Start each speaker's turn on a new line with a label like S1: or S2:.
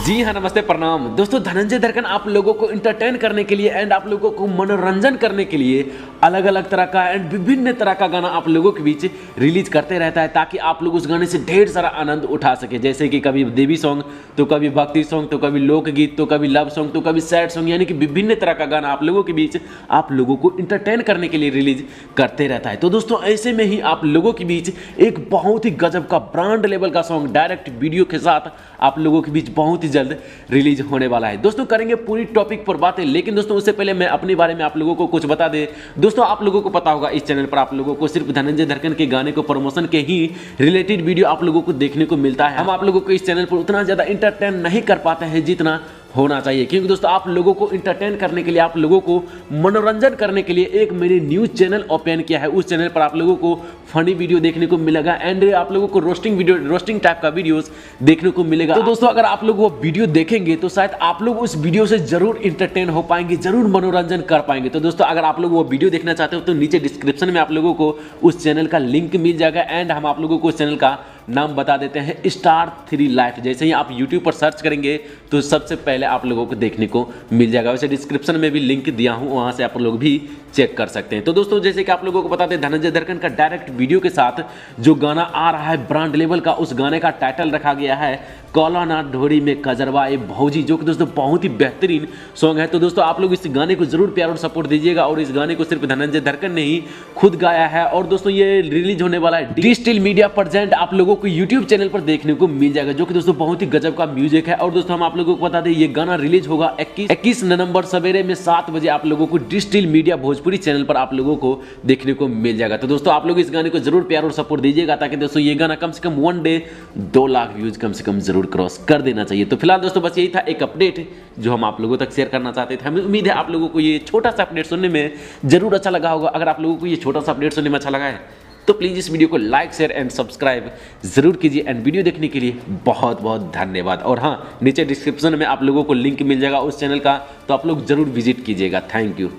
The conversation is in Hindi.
S1: जी हाँ, नमस्ते, प्रणाम दोस्तों। धनंजय दर्कन आप लोगों को इंटरटेन करने के लिए एंड आप लोगों को मनोरंजन करने के लिए अलग अलग तरह का एंड विभिन्न तरह का गाना आप लोगों के बीच रिलीज करते रहता है, ताकि आप लोग उस गाने से ढेर सारा आनंद उठा सके। जैसे कि कभी देवी सॉन्ग, तो कभी भक्ति सॉन्ग, तो कभी लोकगीत, तो कभी लव सॉन्ग, तो कभी सैड सॉन्ग, यानी कि विभिन्न तरह का गाना आप लोगों के बीच आप लोगों को इंटरटेन करने के लिए रिलीज करते रहता है। तो दोस्तों ऐसे में ही आप लोगों के बीच एक बहुत ही गजब का ब्रांड लेवल का सॉन्ग डायरेक्ट वीडियो के साथ आप लोगों के बीच बहुत ही जल्द रिलीज होने वाला है। दोस्तों करेंगे पूरी टॉपिक पर बातें, लेकिन दोस्तों उससे पहले मैं अपने बारे में आप लोगों को कुछ बता दे। दोस्तों आप लोगों को पता होगा इस चैनल पर आप लोगों को सिर्फ धनंजय दर्कन के गाने को प्रमोशन के ही रिलेटेड वीडियो आप लोगों को देखने को मिलता है। हम आप लोगों को इस चैनल पर उतना ज्यादा इंटरटेन नहीं कर पाते हैं जितना होना चाहिए, क्योंकि दोस्तों आप लोगों को इंटरटेन करने के लिए, आप लोगों को मनोरंजन करने के लिए एक मैंने न्यूज चैनल ओपन किया है। उस चैनल पर आप लोगों को फनी वीडियो देखने को मिलेगा एंड आप लोगों को रोस्टिंग टाइप का वीडियोस देखने को मिलेगा। तो दोस्तों अगर आप लोग वो वीडियो देखेंगे तो शायद आप लोग उस वीडियो से जरूर इंटरटेन हो पाएंगे, जरूर मनोरंजन कर पाएंगे। तो दोस्तों अगर आप लोग वो वीडियो देखना चाहते हो तो नीचे डिस्क्रिप्शन में आप लोगों को उस चैनल का लिंक मिल जाएगा एंड हम आप लोगों को उस चैनल का नाम बता देते हैं, स्टार 3 लाइफ। जैसे ही आप YouTube पर सर्च करेंगे तो सबसे पहले आप लोगों को देखने को मिल जाएगा। वैसे डिस्क्रिप्शन में भी लिंक दिया हूं, वहां से आप लोग भी चेक कर सकते हैं। तो दोस्तों जैसे कि आप लोगों को बताते हैं, धनंजय दर्कन का डायरेक्ट वीडियो के साथ जो गाना आ रहा है ब्रांड लेवल का, उस गाने का टाइटल रखा गया है कौलाना ढोरी में कजरवा ए भौजी, जो कि दोस्तों बहुत ही बेहतरीन सॉन्ग है। तो दोस्तों आप लोग इस गाने को जरूर प्यार और सपोर्ट दीजिएगा, और इस गाने को सिर्फ धनंजय दर्कन ने ही खुद गाया है। और दोस्तों ये रिलीज होने वाला है डी स्टिल मीडिया प्रेजेंट आप लोगों को यूट्यूब चैनल पर देखने को मिल जाएगा, जो कि दोस्तों बहुत ही गजब का म्यूजिक है। और दोस्तों हम आप लोगों को बता दें ये गाना रिलीज होगा 21 नवंबर सवेरे में 7 बजे आप लोगों को D still media Bhojpuri channel पर आप लोगों को देखने को मिल जाएगा। तो दोस्तों आप लोग इस गाने को जरूर प्यार और सपोर्ट दीजिएगा, ताकि दोस्तों ये गाना कम से कम 1 डे 2 लाख व्यूज कम से कम जरूर क्रॉस कर देना चाहिए। तो फिलहाल दोस्तों बस यही था एक अपडेट जो हम आप लोगों तक शेयर करना चाहते थे। हमें उम्मीद है आप लोगों को ये छोटा सा अपडेट सुनने में जरूर अच्छा लगा होगा। अगर आप लोगों को ये छोटा सा अपडेट सुनने में अच्छा लगा है तो प्लीज इस वीडियो को लाइक, शेयर एंड सब्सक्राइब जरूर कीजिए। एंड वीडियो देखने के लिए बहुत बहुत धन्यवाद। और हाँ, नीचे डिस्क्रिप्शन में आप लोगों को लिंक मिल जाएगा उस चैनल का, तो आप लोग जरूर विजिट कीजिएगा। Thank you.